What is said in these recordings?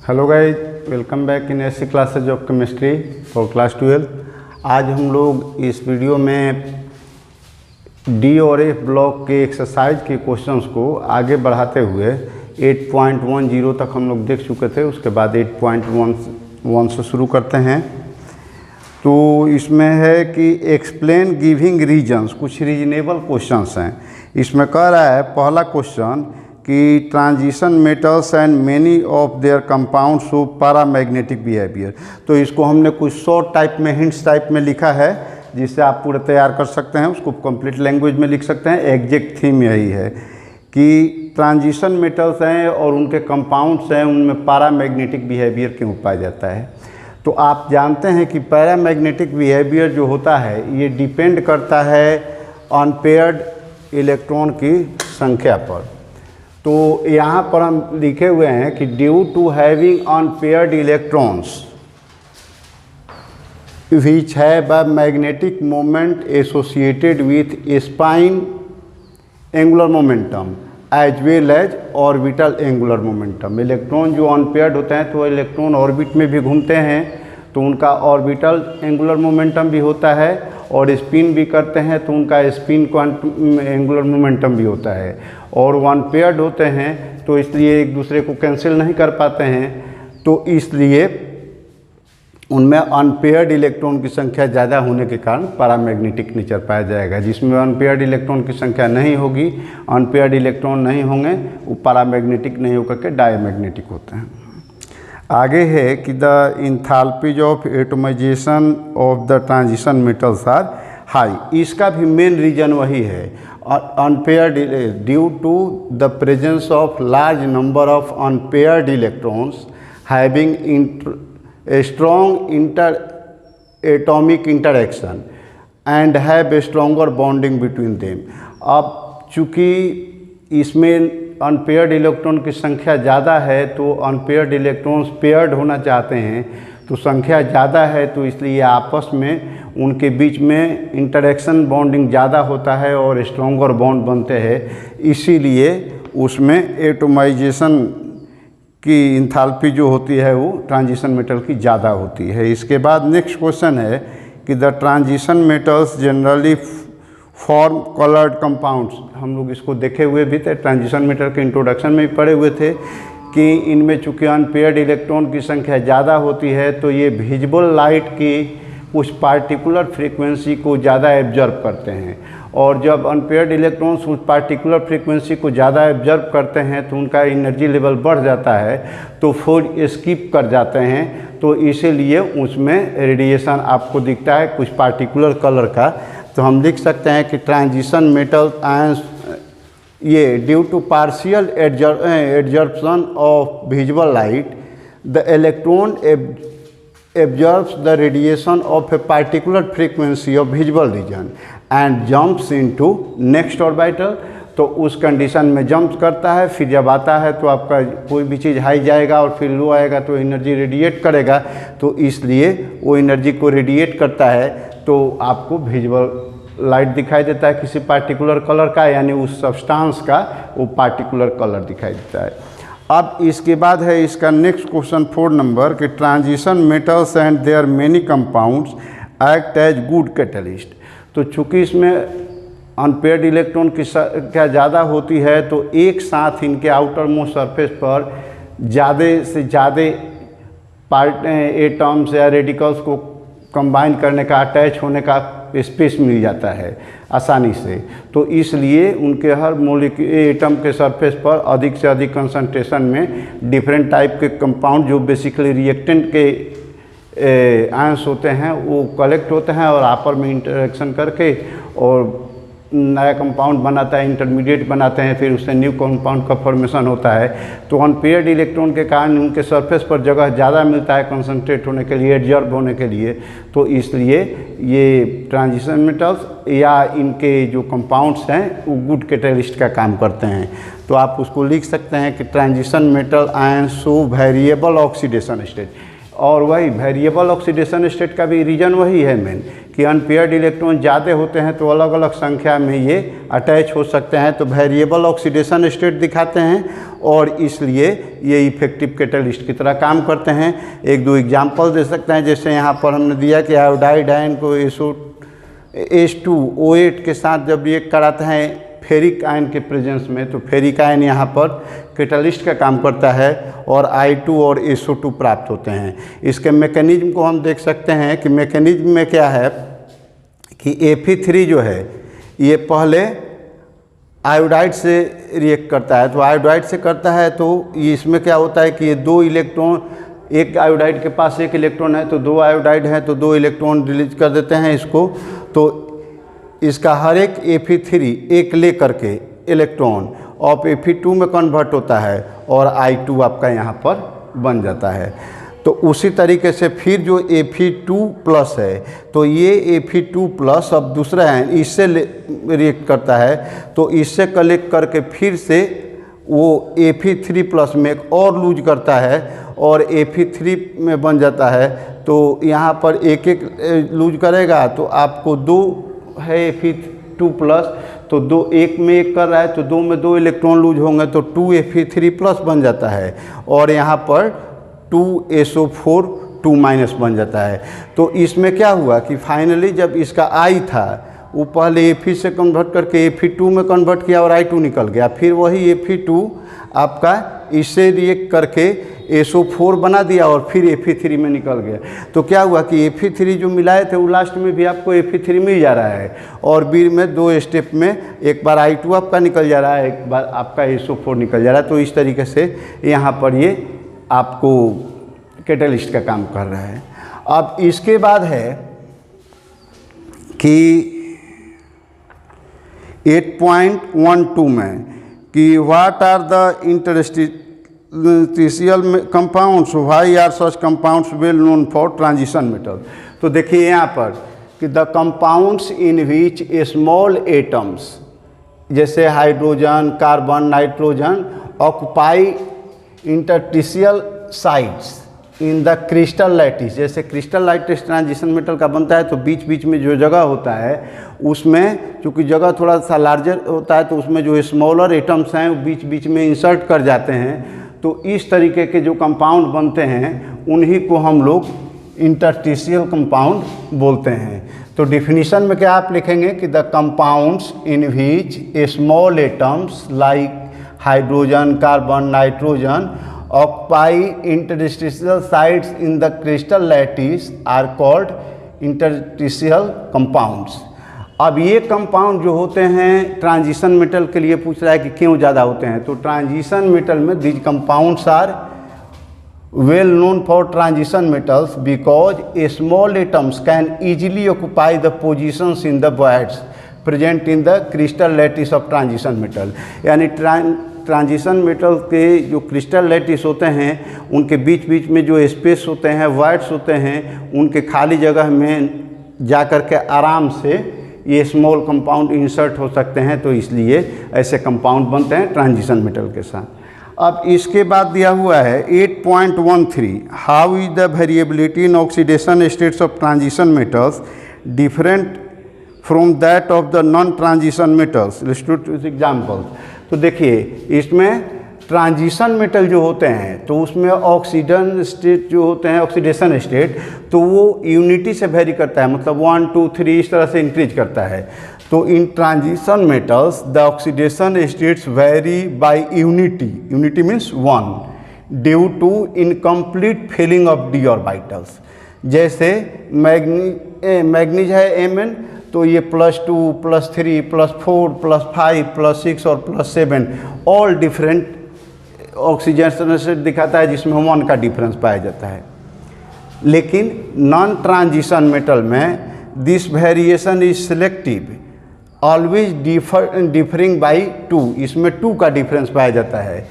Hello guys, welcome back in ऐसी classes of chemistry for class 12। आज हम लोग इस वीडियो में डी और एफ ब्लॉक के एक्सरसाइज के क्वेश्चंस को आगे बढ़ाते हुए 8.10 तक हम लोग देख चुके थे। उसके बाद 8.11 से शुरू करते हैं। तो इसमें है कि एक्सप्लेन गिविंग रीजन्स, कुछ रीजनेबल क्वेश्चंस हैं। इसमें कह रहा है पहला क्वेश्चन कि transition metals and many of their compound show paramagnetic behaviour. तो इसको हमने कुछ शॉर्ट टाइप में, हिंट्स टाइप में लिखा है, जिससे आप पूरा तैयार कर सकते हैं। उसको कंप्लीट लैंग्वेज में लिख सकते हैं। एग्जैक्ट थीम यही है कि ट्रांजिशन मेटल्स हैं और उनके कंपाउंड्स हैं, उनमें पैरामैग्नेटिक बिहेवियर क्यों पाया जाता है। तो आप जानते हैं कि पैरामैग्नेटिक बिहेवियर जो होता है ये डिपेंड करता है अनपेयर्ड इलेक्ट्रॉन की संख्या पर। तो यहाँ पर हम लिखे हुए हैं कि due to having unpaired electrons which have a magnetic moment associated with spin angular momentum as well as orbital angular momentum. Electron जो अनपेयर्ड होते हैं तो इलेक्ट्रॉन ऑर्बिट में भी घूमते हैं, तो उनका ऑर्बिटल एंगुलर मोमेंटम भी होता है, और स्पिन भी करते हैं तो उनका स्पिन एंगुलर मोमेंटम भी होता है। और वो अनपेयर्ड होते हैं तो इसलिए एक दूसरे को कैंसिल नहीं कर पाते हैं, तो इसलिए उनमें अनपेयर्ड इलेक्ट्रॉन की संख्या ज़्यादा होने के कारण पैरामैग्नेटिक नेचर पाया जाएगा। जिसमें अनपेयर्ड इलेक्ट्रॉन की संख्या नहीं होगी, अनपेयर्ड इलेक्ट्रॉन नहीं होंगे, वो पैरामैग्नेटिक नहीं होकर के डायमैग्नेटिक होते हैं। आगे है कि the enthalpies of atomisation of the transition metals are high. इसका भी मेन रीजन वही है, unpaired due to the presence of large number of unpaired electrons having strong inter atomic interaction and have a stronger bonding between them. अब चूँकि इसमें unpaired electron की संख्या ज़्यादा है, तो अनपेयर्ड इलेक्ट्रॉन्स पेयर्ड होना चाहते हैं, तो संख्या ज़्यादा है, तो इसलिए आपस में उनके बीच में इंटरेक्शन बॉन्डिंग ज़्यादा होता है और स्ट्रॉन्गर बॉन्ड बनते हैं। इसीलिए उसमें एटोमाइजेशन की इंथैल्पी जो होती है वो ट्रांजिशन मेटल की ज़्यादा होती है। इसके बाद नेक्स्ट क्वेश्चन है कि the transition metals generally form coloured compounds. हम लोग इसको देखे हुए भी थे, ट्रांजिशन मेटल के इंट्रोडक्शन में भी पढ़े हुए थे कि इनमें चूँकि अनपेयर्ड इलेक्ट्रॉन की संख्या ज़्यादा होती है तो ये विजिबल लाइट की कुछ पार्टिकुलर फ्रीक्वेंसी को ज़्यादा एब्जर्व करते हैं, और जब अनपेयर्ड इलेक्ट्रॉन्स उस पार्टिकुलर फ्रीक्वेंसी को ज़्यादा एब्जर्व करते हैं तो उनका एनर्जी लेवल बढ़ जाता है, तो फिर स्किप कर जाते हैं, तो इसीलिए उसमें रेडिएशन आपको दिखता है कुछ पार्टिकुलर कलर का। तो हम लिख सकते हैं कि ट्रांजिशन मेटल आयंस ये due to partial absorption of visible light the electron absorbs the radiation of a particular frequency of visible region and jumps into next orbital। तो उस कंडीशन में जंप करता है, फिर जब आता है तो आपका कोई भी चीज़ हाई जाएगा और फिर लो आएगा तो एनर्जी रेडिएट करेगा, तो इसलिए वो एनर्जी को रेडिएट करता है तो आपको विजिबल लाइट दिखाई देता है किसी पार्टिकुलर कलर का, यानी उस सब्सटेंस का वो पार्टिकुलर कलर दिखाई देता है। अब इसके बाद है इसका नेक्स्ट क्वेश्चन 4 नंबर कि transition metals and their many compounds act as good catalyst. तो चूँकि इसमें अनपेयर्ड इलेक्ट्रॉन की संख्या ज़्यादा होती है तो एक साथ इनके आउटर मोस्ट सरफेस पर ज़्यादा से ज़्यादा पार्ट एटम्स या रेडिकल्स को कंबाइन करने का, अटैच होने का स्पेस मिल जाता है आसानी से, तो इसलिए उनके हर एटम के सरफेस पर अधिक से अधिक कंसंट्रेशन में डिफरेंट टाइप के कंपाउंड जो बेसिकली रिएक्टेंट के आयंस होते हैं वो कलेक्ट होते हैं और आपस में इंटरेक्शन करके और नया कंपाउंड बनाता है, इंटरमीडिएट बनाते हैं, फिर उससे न्यू कंपाउंड का फॉर्मेशन होता है। तो अनपेयर्ड इलेक्ट्रॉन के कारण उनके सरफेस पर जगह ज़्यादा मिलता है कंसंट्रेट होने के लिए, एब्जॉर्ब होने के लिए, तो इसलिए ये ट्रांजिशन मेटल्स या इनके जो कंपाउंड्स हैं वो गुड कैटलिस्ट का काम करते हैं। तो आप उसको लिख सकते हैं कि transition metal ion show variable oxidation state. और वही वेरिएबल ऑक्सीडेशन स्टेट का भी रीज़न वही है मेन, कि अनपेयर्ड इलेक्ट्रॉन ज़्यादा होते हैं तो अलग अलग संख्या में ये अटैच हो सकते हैं, तो वेरिएबल ऑक्सीडेशन स्टेट दिखाते हैं और इसलिए ये इफेक्टिव कैटलिस्ट की तरह काम करते हैं। एक दो एग्जांपल दे सकते हैं, जैसे यहाँ पर हमने दिया कि आयोडाइड आयन को H2O8 के साथ जब रिएक्ट कराते हैं फेरिक आयन के प्रेजेंस में, तो फेरिक आयन यहाँ पर कैटलिस्ट का काम करता है और I2 और SO2 प्राप्त होते हैं। इसके मैकेनिज्म को हम देख सकते हैं कि मैकेनिज्म में क्या है कि Fe3 जो है ये पहले आयोडाइड से रिएक्ट करता है, तो आयोडाइड से करता है तो इसमें क्या होता है कि ये दो इलेक्ट्रॉन, एक आयोडाइड के पास एक इलेक्ट्रॉन है तो दो आयोडाइड है तो दो इलेक्ट्रॉन रिलीज कर देते हैं इसको, तो इसका हर एक Fe3 एक ले करके इलेक्ट्रॉन और Fe2 में कन्वर्ट होता है और I2 आपका यहाँ पर बन जाता है। तो उसी तरीके से फिर जो Fe2+ है तो ये Fe2+ अब दूसरा है इससे रिएक्ट करता है, तो इससे कलेक्ट करके फिर से वो Fe3+ में एक और लूज करता है और Fe3 में बन जाता है। तो यहाँ पर एक एक लूज करेगा तो आपको दो है Fe2+, तो दो एक में एक कर रहा है तो दो में दो इलेक्ट्रॉन लूज होंगे तो 2Fe3+ बन जाता है और यहाँ पर 2SO4 2- बन जाता है। तो इसमें क्या हुआ कि फाइनली जब इसका I था वो पहले Fe से कन्वर्ट करके Fe2 में कन्वर्ट किया और I2 निकल गया, फिर वही Fe2 आपका इससे रिएक्ट करके SO4 बना दिया और फिर Fe3 में निकल गया। तो क्या हुआ कि Fe3 जो मिलाए थे वो लास्ट में भी आपको Fe3 मिल जा रहा है और बीच में दो स्टेप में एक बार I2 आपका निकल जा रहा है, एक बार आपका SO4 निकल जा रहा है। तो इस तरीके से यहाँ पर ये आपको कैटलिस्ट का काम कर रहा है। अब इसके बाद है कि 8.12 में कि what are the interstitial compounds, why are such compounds well known for transition metal. तो देखिए यहाँ पर कि the compounds in which small atoms जैसे hydrogen, carbon, nitrogen occupy interstitial sites in the crystal lattice. जैसे क्रिस्टल लैटिस ट्रांजिशन मेटल का बनता है तो बीच बीच में जो जगह होता है उसमें चूँकि जगह थोड़ा सा लार्जर होता है तो उसमें जो स्मॉलर एटम्स हैं वो बीच बीच में इंसर्ट कर जाते हैं। तो इस तरीके के जो कंपाउंड बनते हैं उन्हीं को हम लोग इंटरस्टिशियल कंपाउंड बोलते हैं। तो डिफिनीशन में क्या आप लिखेंगे कि the compounds in which small atoms like hydrogen, carbon, nitrogen occupy interstitial sites in the crystal lattice are called interstitial compounds। अब ये कंपाउंड जो होते हैं ट्रांजिशन मेटल के लिए पूछ रहा है कि क्यों ज़्यादा होते हैं, तो ट्रांजिशन मेटल में these compounds are well known for transition metals because small atoms can easily occupy the positions in the voids present in the crystal lattice of transition metal। यानी ट्रांजिशन मेटल के जो crystal lattice होते हैं उनके बीच बीच में जो space होते हैं, वाइड्स होते हैं, उनके खाली जगह में जा कर के आराम से ये स्मॉल कंपाउंड इंसर्ट हो सकते हैं। तो इसलिए ऐसे कंपाउंड बनते हैं ट्रांजिशन मेटल के साथ। अब इसके बाद दिया हुआ है 8.13 how is the variability in oxidation states of transition metals different from that of the non transition metals. Examples. तो देखिए इसमें ट्रांजिशन मेटल जो होते हैं तो उसमें ऑक्सीजन स्टेट जो होते हैं, ऑक्सीडेशन स्टेट, तो वो यूनिटी से वेरी करता है, मतलब 1 2 3 इस तरह से इंक्रीज करता है। तो इन transition metals the oxidation states vary by unity, unity means 1 due to incomplete filling of d orbitals. जैसे मैग्नीज है Mn, तो ये +2 +3 +4 +5 +6 और +7 ऑल डिफरेंट ऑक्सीजन से दिखाता है जिसमें 1 का डिफरेंस पाया जाता है। लेकिन नॉन ट्रांजिशन मेटल में this variation is selective always differing by 2, इसमें 2 का डिफरेंस पाया जाता है।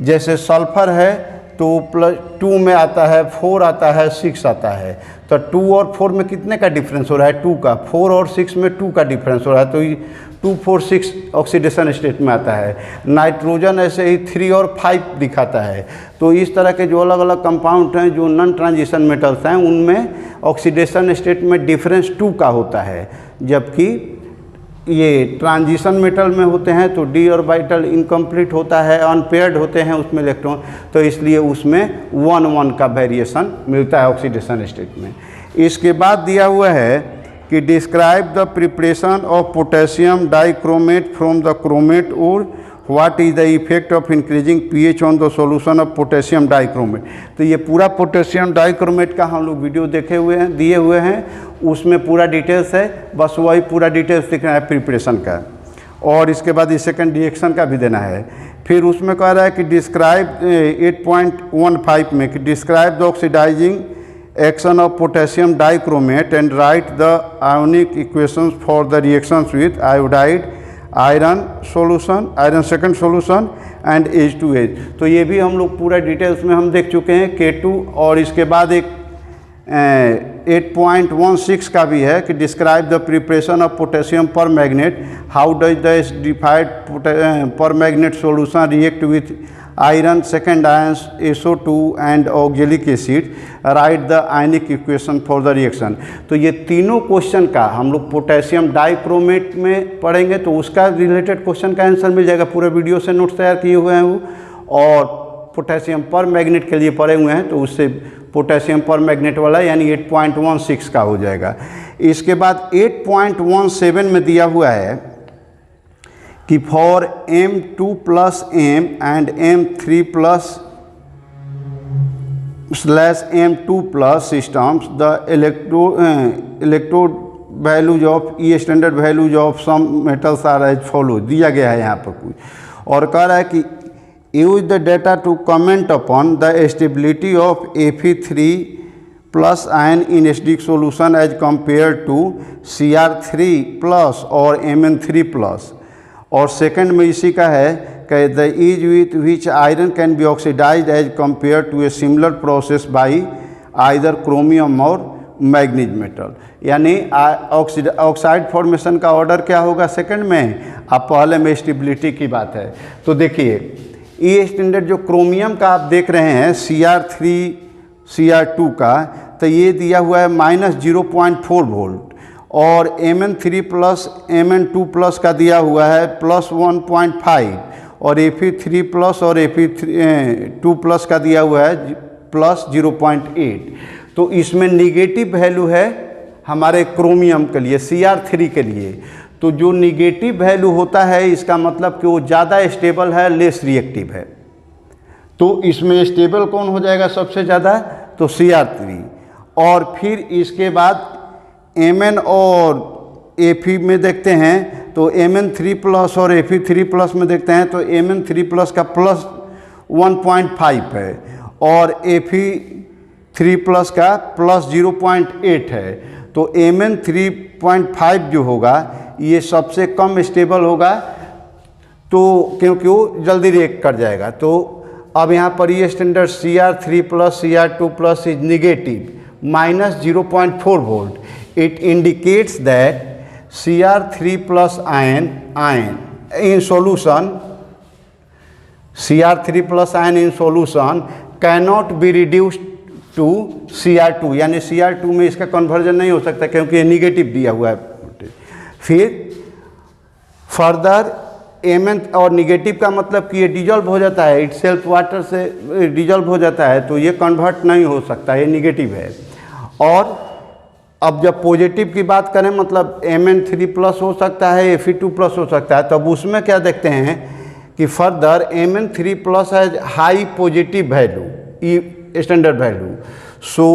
जैसे सल्फर है तो +2 में आता है, 4 आता है, 6 आता है। तो 2 और 4 में कितने का डिफरेंस हो रहा है? 2 का। 4 और 6 में 2 का डिफरेंस हो रहा है, तो 2 4 6 ऑक्सीडेशन स्टेट में आता है। नाइट्रोजन ऐसे ही 3 और 5 दिखाता है। तो इस तरह के जो अलग अलग कंपाउंड हैं जो नॉन ट्रांजिशन मेटल्स हैं, उनमें ऑक्सीडेशन स्टेट में डिफरेंस 2 का होता है, जबकि ये ट्रांजिशन मेटल में होते हैं तो डी ऑर्बिटल इनकम्प्लीट होता है, अनपेयर्ड होते हैं उसमें इलेक्ट्रॉन, तो इसलिए उसमें 1 का वेरिएशन मिलता है ऑक्सीडेशन स्टेट में। इसके बाद दिया हुआ है कि describe the preparation of potassium dichromate from the chromate और what is the effect of increasing pH on the solution of potassium dichromate. तो ये पूरा पोटेशियम डाइक्रोमेट का हम लोग वीडियो देखे हुए हैं, दिए हुए हैं, उसमें पूरा डिटेल्स है, बस वही पूरा डिटेल्स दिख रहा है प्रिपरेशन का। और इसके बाद इस सेकंड रिएक्शन का भी देना है। फिर उसमें कह रहा है कि डिस्क्राइब 8.15 में कि describe the oxidising action of potassium dichromate and write the ionic equations for the reactions with iodide iron solution, iron second solution and H2H। तो ये भी हम लोग पूरा डिटेल्स में हम देख चुके हैं K2। और इसके बाद एक 8.16 का भी है कि describe the preparation of potassium permanganate, how does the acidified permanganate solution react with iron second ions SO2 and oxalic acid, write the ionic equation for the reaction. तो ये तीनों क्वेश्चन का हम लोग potassium dichromate में पढ़ेंगे, तो उसका रिलेटेड क्वेश्चन का आंसर मिल जाएगा। पूरे वीडियो से नोट्स तैयार किए हुए हैं वो, और पोटेशियम पर मैग्नेट के लिए पढ़े हुए हैं, तो उससे पोटेशियम पर मैग्नेट वाला यानी 8.16 का हो जाएगा। इसके बाद 8.17 में दिया हुआ है कि for M2+M and M3+/M2+ systems the electrode values of E standard values of some metals are as follow, दिया गया है यहाँ पर कुछ, और कह रहा है कि use the data to comment upon the stability of Fe3+ ion in acidic solution as compare to Cr3+ और Mn3+। और सेकंड में इसी का है कि the ease with which iron can be oxidised as compare to a similar process by either chromium और manganese metal. यानी oxide formation का ऑर्डर क्या होगा सेकंड में, अब पहले में स्टेबिलिटी की बात है। तो देखिए ई स्टैंडर्ड जो क्रोमियम का आप देख रहे हैं Cr3 Cr2 का, तो ये दिया हुआ है -0.4 वोल्ट, और Mn3+ Mn2+ का दिया हुआ है +1.5, और Fe3+ और Fe2+ का दिया हुआ है +0.8। तो इसमें निगेटिव वैल्यू है हमारे क्रोमियम के लिए, Cr3 के लिए। तो जो निगेटिव वैल्यू होता है इसका मतलब कि वो ज़्यादा स्टेबल है, लेस रिएक्टिव है। तो इसमें स्टेबल कौन हो जाएगा सबसे ज़्यादा, तो Cr3। और फिर इसके बाद Mn और Fe में देखते हैं तो Mn3+ और Fe3+ में देखते हैं तो Mn3+ का +1.5 है और Fe3+ का +0.8 है। तो Mn3.5 जो होगा ये सबसे कम स्टेबल होगा, तो क्योंकि वो जल्दी रिएक्ट कर जाएगा। तो अब यहाँ पर ये standard Cr3+ Cr2+ is negative -0.4 volt. It indicates that Cr3+ ion in solution, Cr3+ ion in solution cannot be reduced to Cr2, यानी Cr2 में इसका कन्वर्जन नहीं हो सकता क्योंकि ये निगेटिव दिया हुआ है। फिर फर्दर Mn और निगेटिव का मतलब कि ये डिजॉल्व हो जाता है, इटसेल्फ वाटर से डिजॉल्व हो जाता है, तो ये कन्वर्ट नहीं हो सकता, ये निगेटिव है। और अब जब पॉजिटिव की बात करें मतलब Mn3+ हो सकता है, Fe2+ हो सकता है, तब उसमें क्या देखते हैं कि further Mn3+ has high positive value, E standard value, so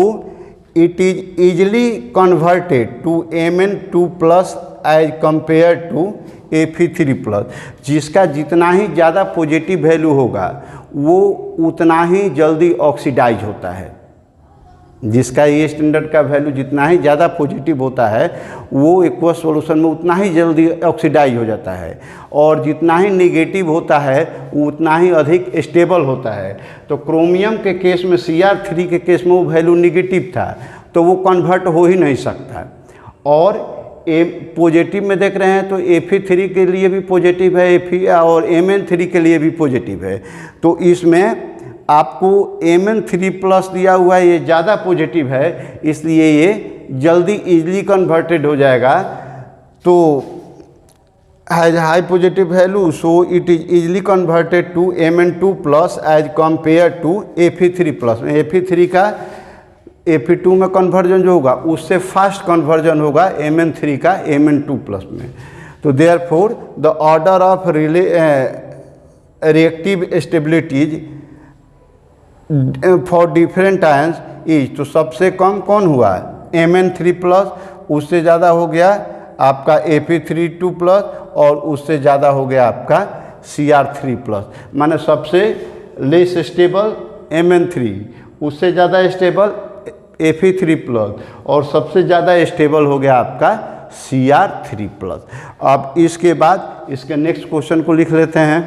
it is easily converted to Mn2+ as compare to Fe3+। जिसका जितना ही ज़्यादा पॉजिटिव वैल्यू होगा वो उतना ही जल्दी ऑक्सीडाइज होता है। जिसका ए स्टैंडर्ड का वैल्यू जितना ही ज़्यादा पॉजिटिव होता है वो एक्वस सॉल्यूशन में उतना ही जल्दी ऑक्सीडाइज हो जाता है, और जितना ही नेगेटिव होता है वो उतना ही अधिक स्टेबल होता है। तो क्रोमियम के केस में Cr3 के केस में वो वैल्यू नेगेटिव था, तो वो कन्वर्ट हो ही नहीं सकता। और पॉजिटिव में देख रहे हैं तो Fe3 के लिए भी पॉजिटिव है, Fe और Mn3 के लिए भी पॉजिटिव है। तो इसमें आपको Mn3+ दिया हुआ है, ये ज़्यादा पॉजिटिव है, इसलिए ये जल्दी इजीली कन्वर्टेड हो जाएगा। तो has high positive value, so it is easily converted to Mn2+ as compare to Fe3+। Fe3 का Fe2 में कन्वर्जन जो होगा उससे फास्ट कन्वर्जन होगा Mn3 का Mn2+ में। तो therefore the order of reactive stabilities for different ions is, तो सबसे कम कौन हुआ Mn3+, उससे ज़्यादा हो गया आपका Fe3+ और उससे ज़्यादा हो गया आपका Cr3+। माने सबसे लेस स्टेबल Mn3, उससे ज़्यादा स्टेबल Fe3+ और सबसे ज़्यादा स्टेबल हो गया आपका Cr3+। अब इसके बाद इसके नेक्स्ट क्वेश्चन को लिख लेते हैं।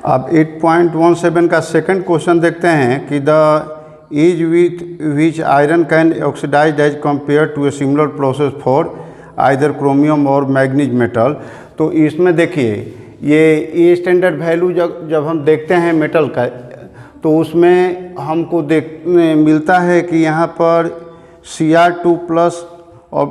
अब 8.17 का सेकंड क्वेश्चन देखते हैं कि the ease with which iron can oxidise as compare to a similar process for either chromium और मैग्नीज मेटल। तो इसमें देखिए ये स्टैंडर्ड वैल्यू जब हम देखते हैं मेटल का, तो उसमें हमको मिलता है कि यहाँ पर Cr2+ और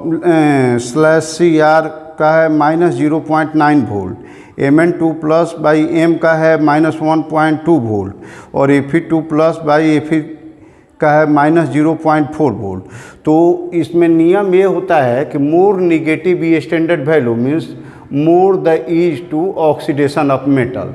/Cr का है -0.9 वोल्ट, Mn2+ बाई M का है -1.2 वोल्ट और Fe2+ बाई Fe का है -0.4 वोल्ट। तो इसमें नियम ये होता है कि more negative E standard value means more the ease to oxidation of metal.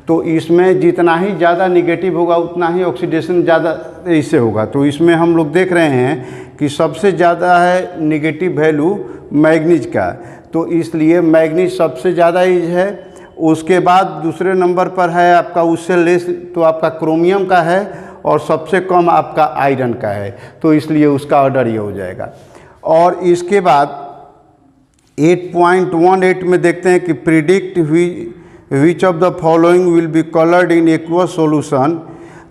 तो इसमें जितना ही ज़्यादा निगेटिव होगा उतना ही ऑक्सीडेशन ज़्यादा इससे होगा। तो इसमें हम लोग देख रहे हैं कि सबसे ज़्यादा है निगेटिव वैल्यू मैग्नीज का, तो इसलिए मैग्नीज सबसे ज़्यादा ईज है। उसके बाद दूसरे नंबर पर है आपका उससे लेस तो आपका क्रोमियम का है और सबसे कम आपका आयरन का है, तो इसलिए उसका ऑर्डर ये हो जाएगा। और इसके बाद 8.18 में देखते हैं कि predict which of the following will be coloured in aqueous solution.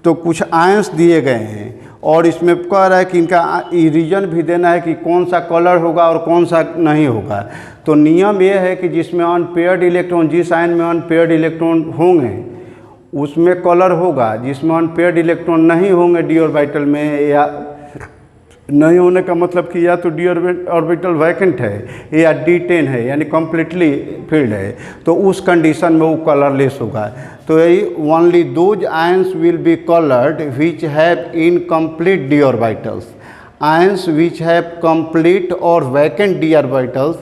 तो कुछ आयंस दिए गए हैं और इसमें कह रहा है कि इनका रीजन भी देना है कि कौन सा कलर होगा और कौन सा नहीं होगा। तो नियम ये है कि जिसमें अनपेयर्ड इलेक्ट्रॉन, जिस आयन में अनपेयर्ड इलेक्ट्रॉन होंगे उसमें कलर होगा, जिसमें अनपेयर्ड इलेक्ट्रॉन नहीं होंगे डी ऑर्बिटल में, या नहीं होने का मतलब कि या तो डी ऑर्बिटल वैकेंट है या D10 है यानी कम्प्लीटली फील्ड है, तो उस कंडीशन में वो कलरलेस होगा। तो यही only those ions will be coloured which have incomplete D orbitals. Ions which have complete और vacant D orbitals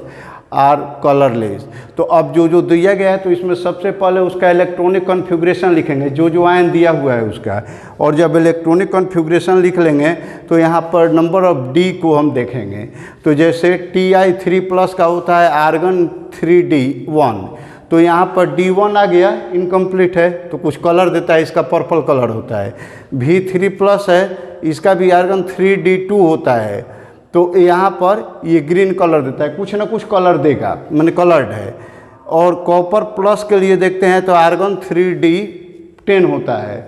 are colourless. तो अब जो दिया गया है तो इसमें सबसे पहले उसका इलेक्ट्रॉनिक कॉन्फ़िगरेशन लिखेंगे, जो आयन दिया हुआ है उसका, और जब इलेक्ट्रॉनिक कॉन्फ़िगरेशन लिख लेंगे तो यहाँ पर नंबर ऑफ डी को हम देखेंगे। तो जैसे Ti3+ का होता है आर्गन 3D1, तो यहाँ पर D1 आ गया, इनकम्प्लीट है तो कुछ कलर देता है, इसका पर्पल कलर होता है। V3+ है, इसका भी आर्गन 3D2 होता है, तो यहाँ पर ये ग्रीन कलर देता है, कुछ ना कुछ कलर देगा, मैंने कलर्ड है। और कॉपर प्लस के लिए देखते हैं तो आर्गन 3D10 होता है,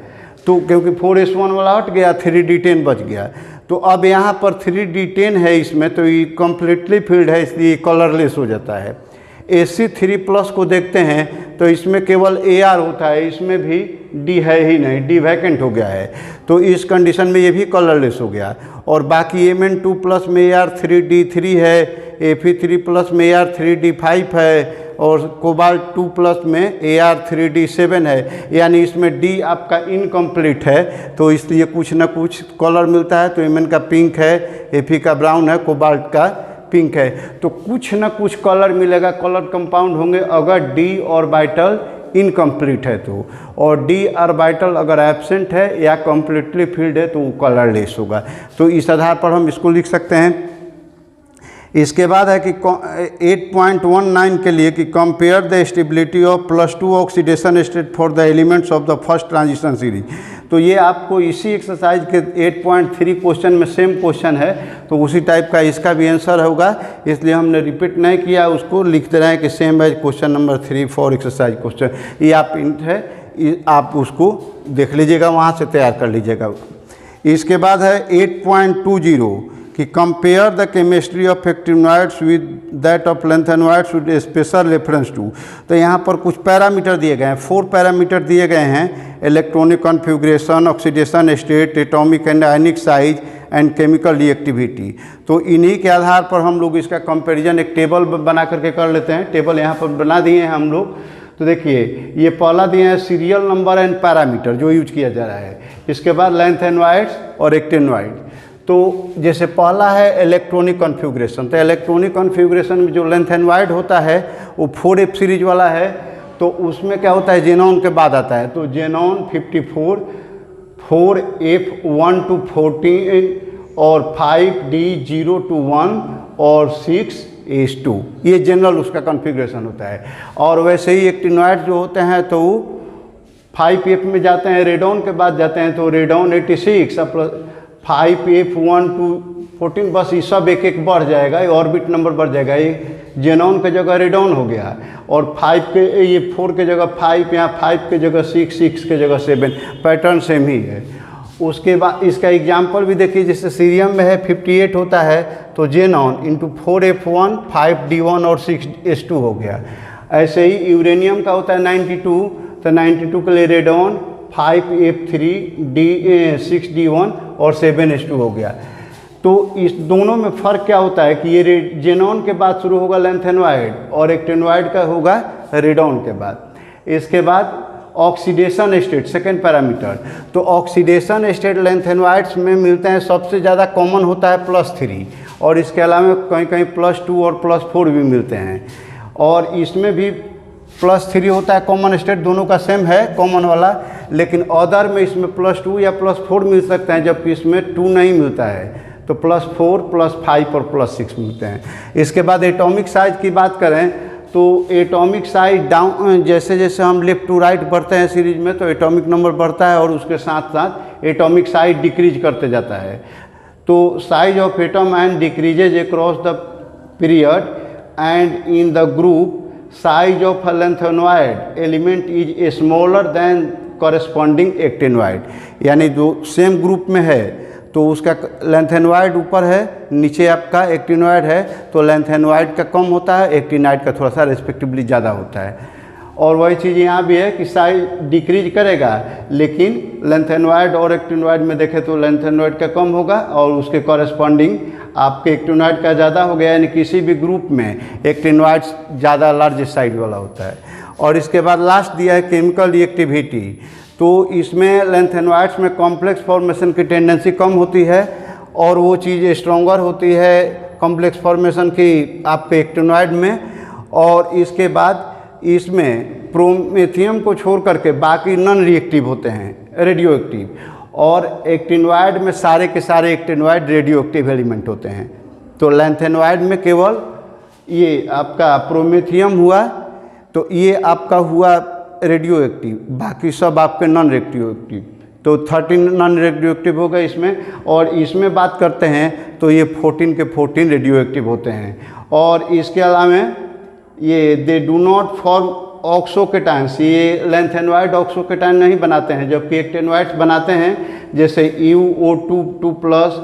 तो क्योंकि 4s1 वाला हट गया 3D10 बच गया। तो अब यहाँ पर 3D10 है इसमें, तो ये कम्प्लीटली फील्ड है इसलिए कलरलेस हो जाता है। Ac3+ को देखते हैं तो इसमें केवल Ar होता है, इसमें भी D है ही नहीं, D वैकेंट हो गया है, तो इस कंडीशन में ये भी कलरलेस हो गया। और बाकी Mn2+ में Ar3D3 है, Fe3+ में Ar3D5 है और कोबाल्ट 2+ में Ar3D7 है, यानी इसमें D आपका इनकम्प्लीट है, तो इसलिए कुछ ना कुछ कलर मिलता है। तो Mn का पिंक है, Fe का ब्राउन है, कोबाल्ट का पिंक है, तो कुछ ना कुछ कलर मिलेगा, कलर कंपाउंड होंगे अगर D ऑर्बिटल इनकम्प्लीट है तो, और D ऑर्बिटल अगर एब्सेंट है या कम्प्लीटली फील्ड है तो वो कलरलेस होगा। तो इस आधार पर हम इसको लिख सकते हैं इसके बाद है कि 8.19 के लिए कि compare the stability of +2 oxidation state for the elements of the first transition series. तो ये आपको इसी एक्सरसाइज के 8.3 क्वेश्चन में सेम क्वेश्चन है, तो उसी टाइप का इसका भी आंसर होगा, इसलिए हमने रिपीट नहीं किया, उसको लिख दे रहे हैं कि सेम है question number 3 for exercise question. ये आप इंट है, आप उसको देख लीजिएगा, वहाँ से तैयार कर लीजिएगा। इसके बाद है 8.20 कि compare the chemistry of actinoids with that of lanthanoids with special reference to. तो यहाँ पर कुछ पैरामीटर दिए गए हैं, 4 पैरामीटर दिए गए हैं, electronic configuration, oxidation state, atomic and ionic size and chemical reactivity. तो इन्हीं के आधार पर हम लोग इसका कंपैरिजन एक टेबल बना करके कर लेते हैं। टेबल यहाँ पर बना दिए हैं हम लोग। तो देखिए ये पहला दिए हैं सीरियल नंबर एंड पैरामीटर जो यूज किया जा रहा है, इसके बाद लैंथेनोइड्स और एक्टिनोइड। तो जैसे पहला है इलेक्ट्रॉनिक कॉन्फ़िगरेशन, तो इलेक्ट्रॉनिक कॉन्फ़िगरेशन में जो लैंथेनोइड होता है वो 4F सीरीज वाला है, तो उसमें क्या होता है जेनॉन के बाद आता है, तो जेनॉन 54, 4F1 to 14 और 5D0 to 1 और 6S2, ये जनरल उसका कॉन्फ़िगरेशन होता है। और वैसे ही एक्टिनोइड जो होते हैं तो 5F में जाते हैं, रेडॉन के बाद जाते हैं, तो रेडॉन 86, 5F1 to 14, बस ये सब एक एक बढ़ जाएगा, ये ऑर्बिट नंबर बढ़ जाएगा। ये जेनॉन के जगह रेडॉन हो गया, और 5 के ये 4 के जगह 5, यहाँ 5 के जगह 6, 6 के जगह 7, पैटर्न सेम ही है। उसके बाद इसका एग्जाम्पल भी देखिए, जैसे सीरियम में है 58 होता है, तो जेनॉन इंटू 4F1, 5D1 और 6S2 हो गया। ऐसे ही यूरेनियम का होता है 92, तो 92 के लिए रेडॉन 5F3, 6D1 और 7S2 हो गया। तो इस दोनों में फ़र्क क्या होता है कि ये जेनॉन के बाद शुरू होगा लैंथेनोइड और एक्टिनोइड का होगा रेडॉन के बाद। इसके बाद ऑक्सीडेशन स्टेट, सेकेंड पैरामीटर, तो ऑक्सीडेशन स्टेट लैंथेनोइड्स में मिलते हैं, सबसे ज़्यादा कॉमन होता है +3, और इसके अलावा कहीं कहीं +2 और +4 भी मिलते हैं, और इसमें भी +3 होता है कॉमन स्टेट, दोनों का सेम है कॉमन वाला, लेकिन अदर में इसमें +2 या +4 मिल सकते हैं, जबकि इसमें 2 नहीं मिलता है, तो +4, +5 और +6 मिलते हैं। इसके बाद एटॉमिक साइज की बात करें तो एटॉमिक साइज डाउन, जैसे जैसे हम लेफ्ट टू राइट बढ़ते हैं सीरीज में, तो एटॉमिक नंबर बढ़ता है और उसके साथ साथ एटॉमिक साइज डिक्रीज करते जाता है। तो size of atom and decreases across the period and in the group size of a lanthanoid element is smaller than corresponding actinoid. यानी जो सेम ग्रुप में है तो उसका लैंथेनोइड ऊपर है, नीचे आपका एक्टिनोइड है, तो लैंथेनोइड का कम होता है, एक्टिनोइड का थोड़ा सा रेस्पेक्टिवली ज़्यादा होता है। और वही चीज़ यहाँ भी है कि साइज डिक्रीज करेगा, लेकिन लैंथेनोइड और एक्टिनोइड में देखें तो लैंथेनोइड का कम होगा और उसके कॉरेस्पॉन्डिंग आपके एक्टिनोइड का ज़्यादा हो गया, यानी किसी भी ग्रुप में एक्टिनोइड ज़्यादा लार्ज साइज वाला होता है। और इसके बाद लास्ट दिया है केमिकल रिएक्टिविटी, तो इसमें लैंथेनोइड्स में कॉम्प्लेक्स फॉर्मेशन की टेंडेंसी कम होती है और वो चीज़ स्ट्रॉन्गर होती है कॉम्प्लेक्स फॉर्मेशन की आपके एक्टिनोइड में। और इसके बाद इसमें प्रोमेथियम को छोड़ करके बाकी नॉन रिएक्टिव होते हैं, रेडियो एक्टिव, और एक्टिनोइड में सारे के सारे एक्टिनोइड रेडियो एक्टिव एलिमेंट होते हैं। तो लैंथेनोइड में केवल ये आपका प्रोमेथियम हुआ, तो ये आपका हुआ रेडियो एक्टिव, बाकी सब आपके नॉन रेडियो एक्टिव, तो 13 नॉन रेडियो एक्टिव हो गए इसमें। और इसमें बात करते हैं तो ये 14 के 14 रेडियो एक्टिव होते हैं। और इसके अलावा ये दे डू नॉट फॉर्म ऑक्सोकेटाइन्स, ये लैंथेनोइड ऑक्सोकेटाइन नहीं बनाते हैं, जबकि एक्टिनोइड्स बनाते हैं, जैसे UO2 2+,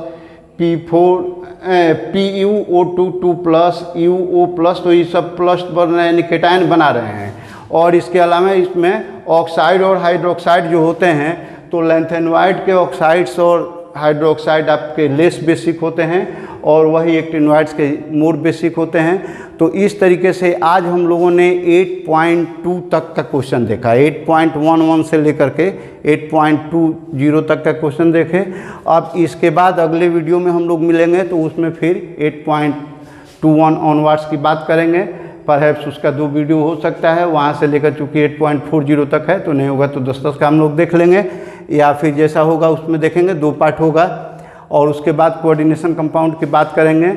PuO2 2+, UO+, तो ये सब प्लस बन रहे हैं, यानी केटाइन बना रहे हैं। और इसके अलावा इसमें ऑक्साइड और हाइड्रोक्साइड जो होते हैं, तो लैंथेनोइड के ऑक्साइड्स और हाइड्रोक्साइड आपके लेस बेसिक होते हैं और वही एक्टिनोइड्स के मोर बेसिक होते हैं। तो इस तरीके से आज हम लोगों ने 8.2 तक का क्वेश्चन देखा, 8.11 से लेकर के 8.20 तक का क्वेश्चन देखे। अब इसके बाद अगले वीडियो में हम लोग मिलेंगे तो उसमें फिर 8.21 ऑनवर्ड्स की बात करेंगे। परहैप्स उसका 2 वीडियो हो सकता है, वहाँ से लेकर चूँकि 8.40 तक है, तो नहीं होगा तो 10-10 का हम लोग देख लेंगे, या फिर जैसा होगा उसमें देखेंगे, 2 पार्ट होगा। और उसके बाद कोऑर्डिनेशन कंपाउंड की बात करेंगे।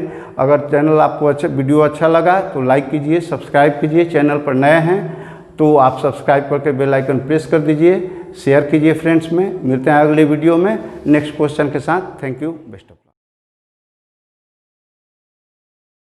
अगर चैनल आपको वीडियो अच्छा लगा तो लाइक कीजिए, सब्सक्राइब कीजिए। चैनल पर नए हैं तो आप सब्सक्राइब करके बेल आइकन प्रेस कर दीजिए, शेयर कीजिए फ्रेंड्स में। मिलते हैं अगले वीडियो में नेक्स्ट क्वेश्चन के साथ। Thank you, best of.